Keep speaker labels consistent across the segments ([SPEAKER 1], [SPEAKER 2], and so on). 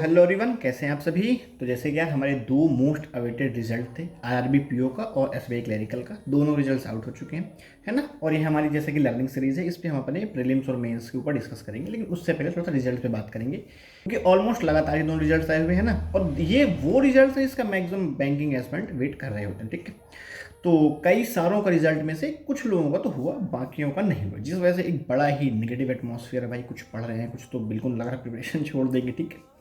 [SPEAKER 1] Hello everyone, कैसे हैं आप सभी। तो जैसे कि यार हमारे दो मोस्ट अवेटेड रिजल्ट थे, आरआरबी पीओ का और एसबीआई क्लरिकल का। दोनों रिजल्ट्स आउट हो चुके हैं, है ना। और ये हमारी जैसे कि लर्निंग सीरीज है, इस पे हम अपने प्रीलिम्स और मेंस के ऊपर डिस्कस करेंगे, लेकिन उससे पहले थोड़ा सा रिजल्ट पे बात करेंगे, क्योंकि ऑलमोस्ट लगातार ये दोनों रिजल्ट आए हुए हैं ना। और ये वो रिजल्ट है इसका मैक्सिमम बैंकिंग एस्पिरेंट वेट कर रहे होते हैं, ठीक है। तो कई सारों का रिजल्ट में से कुछ लोगों का तो हुआ, बाकियों का नहीं हुआ, जिस वजह से एक बड़ा ही नेगेटिव एटमॉस्फेयर है भाई। कुछ पढ़ रहे हैं, कुछ तो बिल्कुल लग रहा है प्रिपरेशन छोड़ देंगे, ठीक है।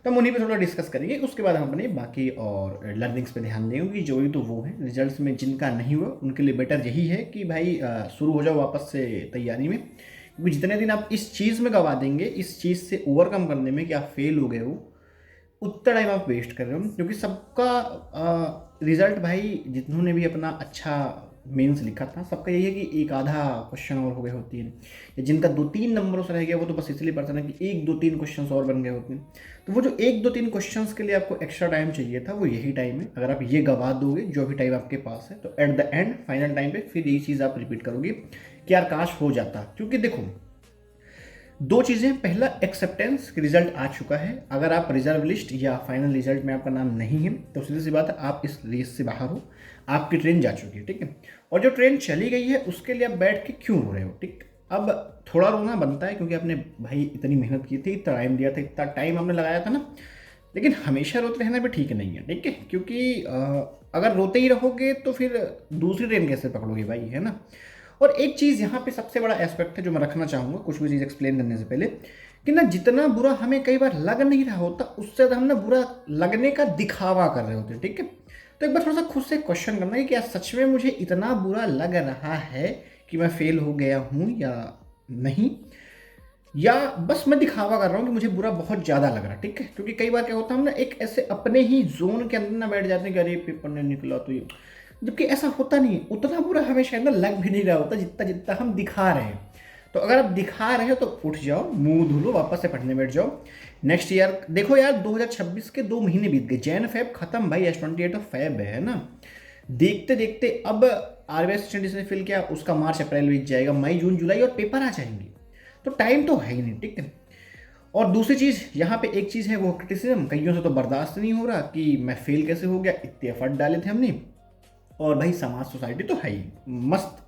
[SPEAKER 1] तो हम उन्हीं पे थोड़ा डिस्कस करेंगे, उसके बाद हम अपने बाकी और लर्निंग्स पे ध्यान देंगे कि जो ही तो वो है रिजल्ट्स में जिनका नहीं हुआ उनके लिए बेटर यही है कि भाई शुरू हो जाओ वापस से तैयारी में, क्योंकि जितने दिन आप इस चीज़ में गवा देंगे, इस चीज़ से ओवरकम करने में कि आप फेल हो गए हो, उतना टाइम आप वेस्ट कर रहे हो। क्योंकि सबका रिजल्ट भाई, जिन्होंने भी अपना अच्छा मेंस लिखा था, सबका यही है कि एक आधा क्वेश्चन और हो गए होती है, या जिनका 2-3 नंबरों से रह गया वो तो बस इसलिए पढ़ता है कि 1-2-3 क्वेश्चन और बन गए होते हैं। तो वो जो 1-2-3 क्वेश्चन के लिए आपको एक्स्ट्रा टाइम चाहिए था, वो यही टाइम है। अगर आप ये गवा दोगे जो भी टाइम आपके पास है, तो at the end final time पे फिर यही चीज़ आप रिपीट करोगे कि यार काश हो जाता। क्योंकि देखो, दो चीज़ें, पहला एक्सेप्टेंस कि रिजल्ट आ चुका है। अगर आप रिजर्व लिस्ट या फाइनल रिजल्ट में आपका नाम नहीं है, तो सीधी सी बात है आप इस रेस से बाहर हो, आपकी ट्रेन जा चुकी है, ठीक है। और जो ट्रेन चली गई है उसके लिए आप बैठ के क्यों रो रहे हो, ठीक। अब थोड़ा रोना बनता है, क्योंकि आपने भाई इतनी मेहनत की थी, इतना टाइम दिया था, इतना टाइम आपने लगाया था ना। लेकिन हमेशा रोते रहना भी ठीक नहीं है, ठीक है। क्योंकि अगर रोते ही रहोगे तो फिर दूसरी ट्रेन कैसे पकड़ोगे भाई, है ना। और एक चीज़ यहाँ पे सबसे बड़ा एस्पेक्ट है जो मैं रखना चाहूँगा कुछ भी चीज़ एक्सप्लेन करने से पहले, कि ना जितना बुरा हमें कई बार लग नहीं रहा होता, उससे ज़्यादा हम ना बुरा लगने का दिखावा कर रहे होते हैं, ठीक है। तो एक बार थोड़ा सा खुद से क्वेश्चन करना है कि क्या सच में मुझे इतना बुरा लग रहा है कि मैं फेल हो गया हूँ या नहीं, या बस मैं दिखावा कर रहा हूँ कि मुझे बुरा बहुत ज़्यादा लग रहा है, ठीक है। क्योंकि कई बार क्या होता है, हम ना एक ऐसे अपने ही जोन के अंदर ना बैठ जाते हैं कि अरे पेपर नहीं निकला तो ये, जबकि ऐसा होता नहीं है। उतना बुरा हमें शायद ना लग भी नहीं रहा होता जितना जितना हम दिखा रहे हैं। तो अगर आप दिखा रहे हो तो उठ जाओ, मुंह धुलो, वापस से पढ़ने बैठ जाओ। नेक्स्ट ईयर देखो यार, 2026 के 2 महीने बीत गए, जैन फेब खत्म भाई, S28 ऑफ फेब है ना। देखते देखते अब आरबीआई स्टूडेंट्स ने फिल किया, उसका मार्च अप्रैल बीत जाएगा, मई जून जुलाई और पेपर आ जाएंगे। तो टाइम तो है ही नहीं, ठीक है। और दूसरी चीज़ यहाँ पे एक चीज़ है, वो क्रिटिसिज्म कईयों से तो बर्दाश्त नहीं हो रहा कि मैं फेल कैसे हो गया, इतने एफर्ट डाले थे हमने। और भाई समाज सोसाइटी तो है ही मस्त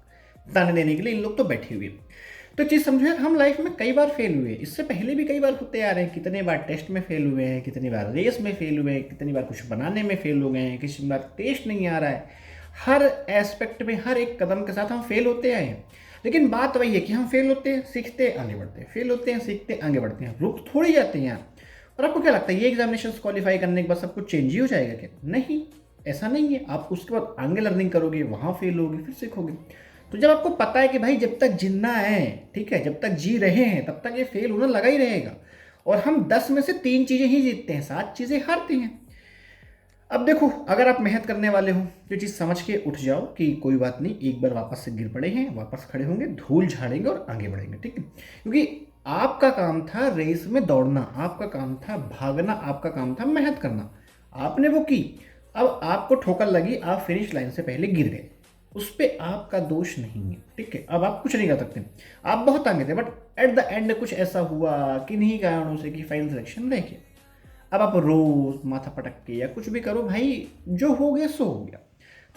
[SPEAKER 1] ताने देने के लिए, इन लोग तो बैठे हुए। तो चीज़ समझो यार, हम लाइफ में कई बार फेल हुए, इससे पहले भी कई बार होते आ रहे हैं। कितने बार टेस्ट में फेल हुए हैं, कितनी बार रेस में फेल हुए हैं, कितनी बार कुछ बनाने में फेल हो गए हैं, किसी बार टेस्ट नहीं आ रहा है। हर एस्पेक्ट में, हर एक कदम के साथ हम फेल होते आए हैं। लेकिन बात वही है कि हम फेल होते हैं, सीखते हैं, आगे बढ़ते हैं, फेल होते हैं, सीखते हैं, आगे बढ़ते हैं, रुक थोड़ी जाते हैं यार। और आपको क्या लगता है ये एग्जामिनेशन क्वालिफाई करने के बाद सब कुछ चेंज ही हो जाएगा क्या? नहीं, ऐसा नहीं है। आप उसके बाद आगे लर्निंग करोगे, वहाँ फेल होगे, फिर सीखोगे। तो जब आपको पता है कि भाई जब तक जिंदा है, ठीक है, जब तक जी रहे हैं, तब तक ये फेल होना लगा ही रहेगा। और हम 10 में से 3 चीज़ें ही जीतते हैं, 7 चीज़ें हारते हैं। अब देखो, अगर आप मेहनत करने वाले हो तो चीज़ समझ के उठ जाओ कि कोई बात नहीं, एक बार वापस से गिर पड़े हैं, वापस खड़े होंगे, धूल झाड़ेंगे और आगे बढ़ेंगे, ठीक है। क्योंकि आपका काम था रेस में दौड़ना, आपका काम था भागना, आपका काम था मेहनत करना, आपने वो की। अब आपको ठोकर लगी, आप फिनिश लाइन से पहले गिर गए, उस पर आपका दोष नहीं है, ठीक है। अब आप कुछ नहीं कर सकते, आप बहुत आगे थे, बट एट द एंड कुछ ऐसा हुआ किन्हीं कारणों से कि फाइनल सिलेक्शन रह गया। अब आप रोज माथा पटक के या कुछ भी करो भाई, जो हो गया सो हो गया।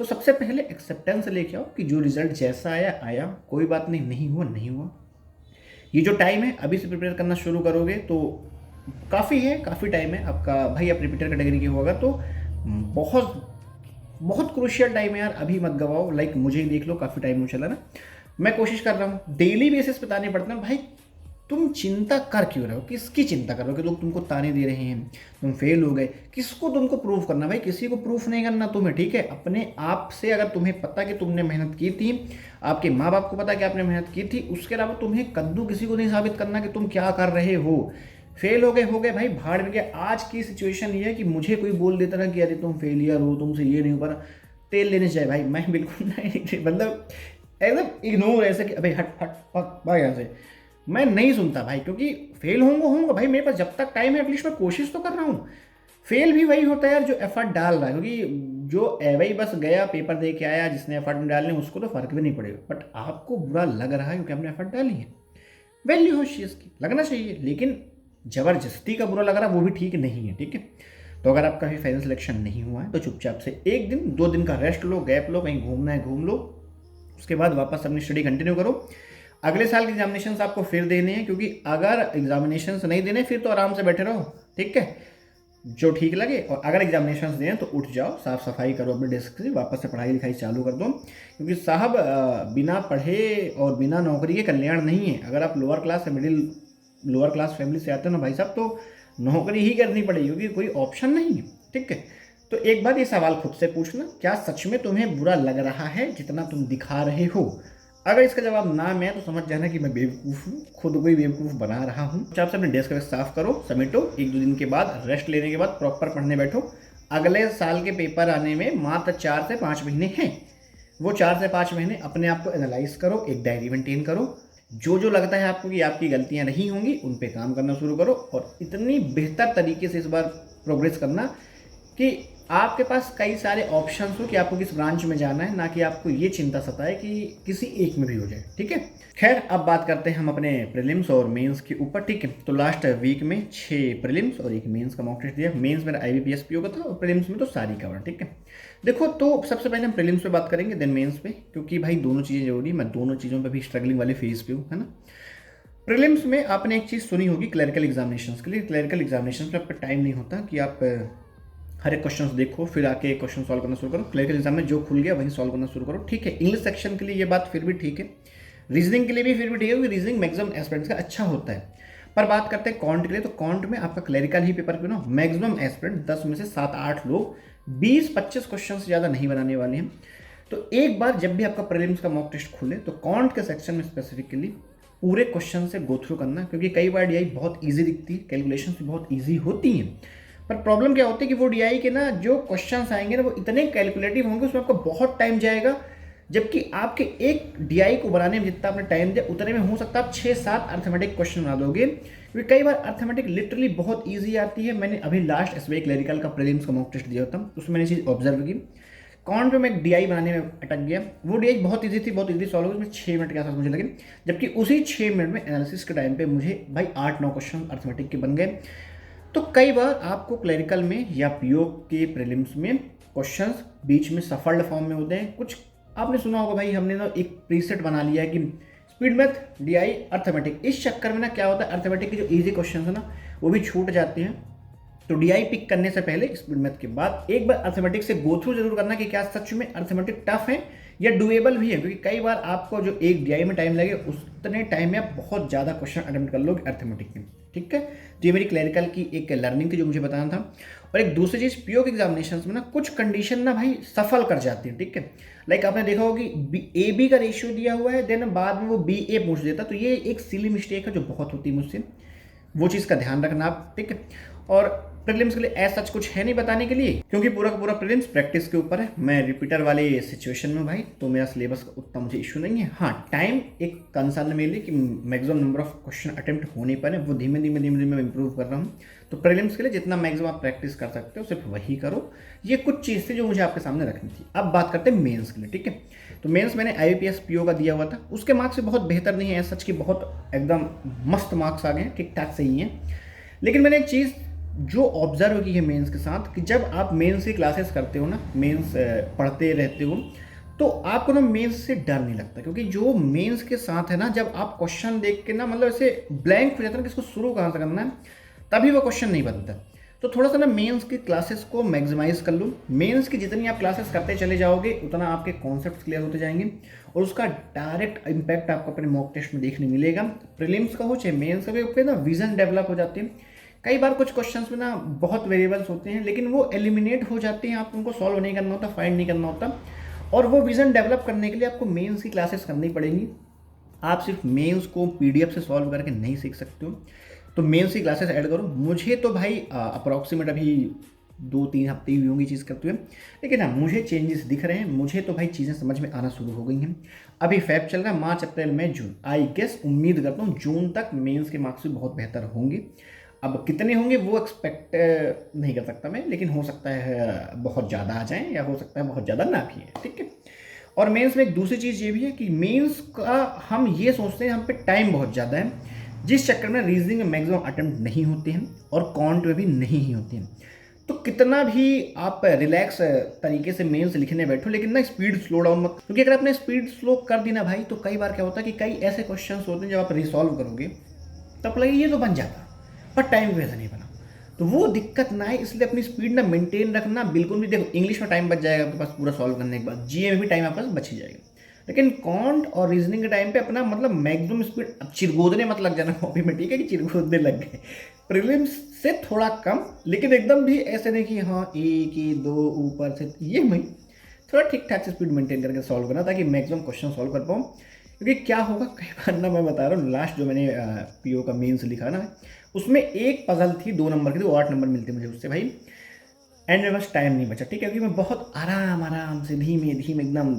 [SPEAKER 1] तो सबसे पहले एक्सेप्टेंस लेके आओ कि जो रिजल्ट जैसा आया आया, कोई बात नहीं, नहीं हुआ नहीं हुआ। ये जो टाइम है अभी से प्रिपेयर करना शुरू करोगे तो काफ़ी है, काफ़ी टाइम है आपका भाई। आप रिपीटर कैटेगरी के होगा तो बहुत बहुत क्रूशियल टाइम है यार, अभी मत गवाओ। लाइक मुझे ही देख लो, काफ़ी टाइम हो चला ना, मैं कोशिश कर रहा हूँ डेली बेसिस पे ताने पड़ते हैं भाई। तुम चिंता कर क्यों रहे हो, किसकी चिंता कर रहे हो कि लोग तुमको ताने दे रहे हैं, तुम फेल हो गए, किसको तुमको प्रूफ करना भाई, किसी को प्रूफ नहीं करना तुम्हें, ठीक है। अपने आप से, अगर तुम्हें पता कि तुमने मेहनत की थी, आपके माँ बाप को पता कि आपने मेहनत की थी, उसके अलावा तुम्हें कद्दू किसी को नहीं साबित करना कि तुम क्या कर रहे हो। फेल हो गए भाई, भाड़ में गया। आज की सिचुएशन ये है कि मुझे कोई बोल देता ना कि अरे तुम फेलियर हो, तुमसे ये नहीं हो पा रहा, तेल लेने से जाए भाई, मैं बिल्कुल नहीं, मतलब एकदम इग्नोर, ऐसे कि अभी हट हट हट भाई यहाँ से, मैं नहीं सुनता भाई। क्योंकि फेल होऊंगा भाई, मेरे पास जब तक टाइम है एटलीस्ट मैं कोशिश तो कर रहा हूँ। फेल भी वही होता है यार जो एफर्ट डाल रहा है, क्योंकि जो वही बस गया पेपर दे के आया, जिसने एफर्ट नहीं डालने उसको तो फर्क भी नहीं पड़ेगा। बट आपको बुरा लग रहा है क्योंकि आपने एफर्ट डाली है, वैल्यू हो उस चीज़ की, लगना चाहिए। लेकिन ज़बरदस्ती का बुरा लग रहा वो भी ठीक नहीं है, ठीक है। तो अगर आपका भी फाइनल सिलेक्शन नहीं हुआ है तो चुपचाप से 1 दिन 2 दिन का रेस्ट लो, गैप लो, कहीं घूमना है घूम लो, उसके बाद वापस अपनी स्टडी कंटिन्यू करो। अगले साल के एग्जामिनेशंस आपको फिर देने हैं, क्योंकि अगर एग्जामिनेशंस नहीं देने फिर तो आराम से बैठे रहो, ठीक है, जो ठीक लगे। और अगर एग्जामिनेशंस दें तो उठ जाओ, साफ सफाई करो अपने डेस्क से, वापस से पढ़ाई लिखाई चालू कर दो, क्योंकि साहब बिना पढ़े और बिना नौकरी के कल्याण नहीं है। अगर आप लोअर क्लास फैमिली से आते हो ना भाई साहब, तो नौकरी ही करनी पड़ेगी, क्योंकि कोई ऑप्शन नहीं है, ठीक है। तो एक बार ये सवाल खुद से पूछना, क्या सच में तुम्हें बुरा लग रहा है जितना तुम दिखा रहे हो? अगर इसका जवाब ना में है तो समझ जाना कि मैं बेवकूफ़ हूँ, खुद को ही बेवकूफ़ बना रहा हूँ। आप से अपने डेस्क साफ करो, समेटो, 1-2 दिन के बाद रेस्ट लेने के बाद प्रॉपर पढ़ने बैठो। अगले साल के पेपर आने में मात्र 4 से 5 महीने हैं। वो 4 से 5 महीने अपने आप को एनालाइज करो, एक डायरी मेंटेन करो, जो लगता है आपको कि आपकी गलतियां नहीं होंगी उन पे काम करना शुरू करो, और इतनी बेहतर तरीके से इस बार प्रोग्रेस करना कि आपके पास कई सारे ऑप्शंस हो कि आपको किस ब्रांच में जाना है, ना कि आपको ये चिंता सताए कि किसी एक में भी हो जाए, ठीक है। खैर, अब बात करते हैं हम अपने प्रीलिम्स और मेंस के ऊपर, ठीक है। तो लास्ट वीक में 6 प्रीलिम्स और 1 मेंस का मॉक टेस्ट दिया। मेंस मेरा IBPS PO का था और प्रीलिम्स में तो सारी कवर, ठीक है। देखो, तो सबसे पहले हम प्रीलिम्स पे बात करेंगे, देन मेंस पे, क्योंकि भाई दोनों चीज़ें जरूरी है। मैं दोनों चीज़ों पर भी स्ट्रगलिंग वाले फेज पे हूँ, है ना। प्रीलिम्स में आपने एक चीज़ सुनी होगी, क्लरिकल एग्जामिनेशंस के लिए। क्लरिकल एग्जामिनेशंस में आपका टाइम नहीं होता कि आप हर एक क्वेश्चन देखो फिर आके एक क्वेश्चन सॉल्व करना शुरू करो। क्लरिकल एग्जाम में जो खुल गया वही सॉल्व करना शुरू करो, ठीक है। इंग्लिश सेक्शन के लिए ये बात फिर भी ठीक है, रीजनिंग के लिए भी फिर भी ठीक है, क्योंकि रीजनिंग मैक्सिमम एस्पिरेंट्स का अच्छा होता है। पर बात करते हैं कॉन्ट के लिए, तो कॉन्ट में आपका क्लरिकल ही पेपर क्यों ना, मैक्सिमम एस्पिरेंट 10 में से 7-8 लोग 20-25 क्वेश्चन से ज़्यादा नहीं बनाने वाले हैं। तो एक बार जब भी आपका प्रीलिम्स का मॉक टेस्ट खुले तो कॉन्ट के सेक्शन में स्पेसिफिकली पूरे क्वेश्चन से गो थ्रू करना, क्योंकि कई बार DI बहुत ईजी दिखती है, कैलकुलेशन भी बहुत ईजी होती हैं, पर प्रॉब्लम क्या होती है कि वो DI के ना जो क्वेश्चंस आएंगे ना वो इतने कैलकुलेटिव होंगे, उसमें आपको बहुत टाइम जाएगा, जबकि आपके एक DI को बनाने में जितना आपने टाइम दिया उतने में हो सकता है आप 6-7 अर्थमेटिक क्वेश्चन बना दोगे, क्योंकि कई बार अर्थमेटिक लिटरली बहुत ईजी आती है। मैंने अभी लास्ट SBI क्लरिकल का प्रीलिम्स का मॉक टेस्ट दिया था, उसमें मैंने चीज़ ऑब्जर्व की। कॉन्ट पे मैं एक DI बनाने में अटक गया, वो DI बहुत ईजी थी, बहुत ईजी सॉल्व हुई, उसमें 6 मिनट के आसपास मुझे लगे, जबकि उसी 6 मिनट में एनालिसिस के टाइम पे मुझे भाई 8-9 क्वेश्चन अर्थमेटिक के बन गए। तो कई बार आपको क्लरिकल में या PO के प्रीलिम्स में क्वेश्चंस बीच में सफल्ड फॉर्म में होते हैं। कुछ आपने सुना होगा भाई, हमने ना एक प्रीसेट बना लिया है कि स्पीड मैथ, DI, अर्थमेटिक। इस चक्कर में ना क्या होता है, अर्थमेटिक के जो ईजी क्वेश्चन है ना वो भी छूट जाते हैं। तो DI पिक करने से पहले स्पीड मैथ के बाद एक बार अर्थमेटिक से गो थ्रू जरूर करना कि क्या सच में अर्थमेटिक टफ है या डुएबल भी है, क्योंकि कई बार आपको जो एक DI में टाइम लगे उतने टाइम में आप बहुत ज़्यादा क्वेश्चन अटेम्प्ट कर लोगे अर्थमेटिक में, ठीक है। तो ये मेरी क्लरिकल की एक लर्निंग थी जो मुझे बताना था। और एक दूसरी चीज़, PO के एग्जामिनेशन में ना कुछ कंडीशन ना भाई सफल कर जाती है, ठीक है। लाइक आपने देखा होगा कि AB का रेशियो दिया हुआ है, देन बाद में वो BA पूछ देता, तो ये एक सिली मिस्टेक है जो बहुत होती है मुझसे, वो चीज़ का ध्यान रखना आप, ठीक है। और प्रीलिम्स के लिए ऐसा सच कुछ है नहीं बताने के लिए, क्योंकि पूरा का पूरा प्रीलिम्स प्रैक्टिस के ऊपर है। मैं रिपीटर वाले सिचुएशन में भाई, तो मेरा सिलेबस का उतना मुझे इशू नहीं है। हाँ, टाइम एक कंसर्न मेरे लिए कि maximum number of question attempt होने पर है, वो धीमे धीमे इंप्रूव कर रहा हूँ। तो प्रीलिम्स के लिए जितना मैक्सिमम आप प्रैक्टिस कर सकते हो सिर्फ वही करो। ये कुछ चीज़ थी जो मुझे आपके सामने रखनी थी। अब बात करते हैं मेंस के लिए, ठीक है। तो मेंस मैंने IBPS PO का दिया हुआ था, उसके मार्क्स से बहुत बेहतर नहीं है, सच की बहुत एकदम मस्त मार्क्स आ गए हैं, ठीक ठाक सही हैं। लेकिन मैंने एक चीज़ जो ऑब्जर्व की है मेंस के साथ, कि जब आप मेंस की क्लासेस करते हो ना, मेंस पढ़ते रहते हो, तो आपको ना मेंस से डर नहीं लगता, क्योंकि जो मेंस के साथ है ना, जब आप क्वेश्चन देख के ना मतलब ऐसे ब्लैंक हो जाता है कि इसको शुरू कहाँ से करना है, तभी वो क्वेश्चन नहीं बनता। तो थोड़ा सा ना मेंस की क्लासेस को मैक्सिमाइज कर लो। मेंस की जितनी आप क्लासेस करते चले जाओगे उतना आपके कॉन्सेप्ट क्लियर होते जाएंगे, और उसका डायरेक्ट इम्पैक्ट आपको अपने मॉक टेस्ट में देखने मिलेगा। प्रीलिम्स का हो चाहे मेंस का भी, ना विजन डेवलप हो जाते हैं। कई बार कुछ क्वेश्चंस में ना बहुत वेरिएबल्स होते हैं, लेकिन वो एलिमिनेट हो जाते हैं, आप उनको सॉल्व नहीं करना होता, फाइंड नहीं करना होता। और वो विजन डेवलप करने के लिए आपको मेंस की क्लासेस करनी पड़ेंगी। आप सिर्फ मेंस को PDF से सॉल्व करके नहीं सीख सकते हो, तो मेंस की क्लासेस ऐड करो। मुझे तो भाई अप्रॉक्सीमेट अभी 2-3 हफ्ते ही होंगी चीज़ करते हुए, लेकिन हाँ मुझे चेंजेस दिख रहे हैं। मुझे तो भाई चीज़ें समझ में आना शुरू हो गई हैं। अभी फेब चल रहा है, मार्च, अप्रैल, मई, जून, आई गेस उम्मीद करता हूँ जून तक मेंस के मार्क्स भी बहुत बेहतर होंगे। अब कितने होंगे वो एक्सपेक्ट नहीं कर सकता मैं, लेकिन हो सकता है बहुत ज़्यादा आ जाएं, या हो सकता है बहुत ज़्यादा ना भी है, ठीक है। और मेंस में एक दूसरी चीज़ ये भी है कि मेंस का हम ये सोचते हैं हम पे टाइम बहुत ज़्यादा है, जिस चक्कर में रीजनिंग में मैक्सिमम अटेम्प्ट नहीं होते हैं और कॉन्ट में भी नहीं ही होते हैं। तो कितना भी आप रिलैक्स तरीके से मेंस लिखने बैठो, लेकिन ना स्पीड स्लो डाउन मत, क्योंकि अगर आपने स्पीड स्लो कर दी ना भाई, तो कई बार क्या होता है कि कई ऐसे क्वेश्चंस होते हैं जब आप रिसॉल्व करोगे तब लगे ये तो बन जाता, पर टाइम वैसा नहीं बना। तो वो दिक्कत ना है, इसलिए अपनी स्पीड ना मेंटेन रखना बिल्कुल भी। देखो इंग्लिश में टाइम बच जाएगा आपके पास पूरा सॉल्व करने के बाद, जीए में भी टाइम आपके पास बच ही जाएगा, लेकिन कॉन्ट और रीजनिंग के टाइम पे अपना मतलब मैक्सिमम स्पीड, अब चिरगोदने मत लग जाना कॉपी में, ठीक है कि चिरगोदने लग गए। प्रीलिम्स से थोड़ा कम, लेकिन एकदम भी ऐसे नहीं कि हाँ एक ही दो ऊपर से, ये नहीं, थोड़ा ठीक ठाक से स्पीड मेंटेन करके सॉल्व करना ताकि मैक्सिमम क्वेश्चन सॉल्व कर पाऊँ। क्योंकि क्या होगा कई बार ना, मैं बता रहा हूँ लास्ट जो मैंने पीओ का मेंस लिखा ना, उसमें एक पजल थी 2 नंबर की थी, वो 8 नंबर मिलते मुझे उससे भाई, एंड में बस टाइम नहीं बचा, ठीक है, क्योंकि मैं बहुत आराम आराम से धीमे धीमे एकदम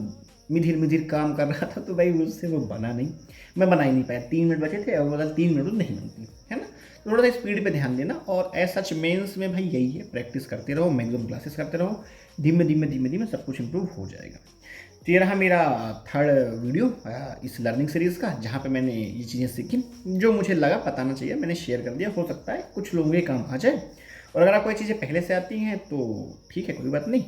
[SPEAKER 1] मिधिर मिधिर काम कर रहा था, तो भाई उससे वो बना नहीं, मैं बना ही नहीं पाया। 3 मिनट बचे थे और बदल 3 मिनट तो नहीं बनती है ना। तो थोड़ा सा स्पीड पे ध्यान देना, और एज सच मेंस में भाई यही है, प्रैक्टिस करते रहो, मैक्सिमम क्लासेस करते रहो, धीमे धीमे धीमे धीमे सब कुछ इंप्रूव हो जाएगा। तो ये रहा मेरा थर्ड वीडियो इस लर्निंग सीरीज़ का, जहाँ पे मैंने ये चीज़ें सीखी जो मुझे लगा बताना चाहिए, मैंने शेयर कर दिया। हो सकता है कुछ लोगों के काम आ जाए, और अगर आपको ये चीज़ें पहले से आती हैं तो ठीक है, कोई बात नहीं,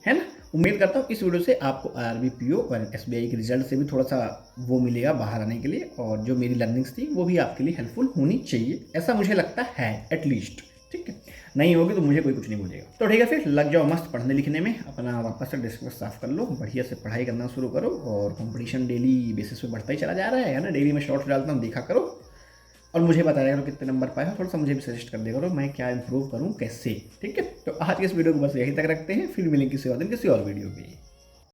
[SPEAKER 1] है ना। उम्मीद करता हूँ इस वीडियो से आपको आरआरबी पीओ और एसबीआई के रिजल्ट से भी थोड़ा सा वो मिलेगा बाहर आने के लिए, और जो मेरी लर्निंग्स थी वो भी आपके लिए हेल्पफुल होनी चाहिए, ऐसा मुझे लगता है एटलीस्ट। ठीक है, नहीं होगी तो मुझे कोई कुछ नहीं बोलेगा। तो ठीक है, फिर लग जाओ मस्त पढ़ने लिखने में, अपना वापस से डेस्क साफ कर लो, बढ़िया से पढ़ाई करना शुरू करो, और कंपटीशन डेली बेसिस पे बढ़ता ही चला जा रहा है ना। डेली मैं शॉर्ट्स डालता हूँ, देखा करो, और मुझे बताया करो कितने नंबर पाए हो, थोड़ा सा मुझे भी सजेस्ट कर दिया करो मैं क्या इंप्रूव करूँ कैसे। ठीक है, तो आज के इस वीडियो को बस यहीं तक रखते हैं, फिर मिलेंगे किसी और दिन किसी और वीडियो पे।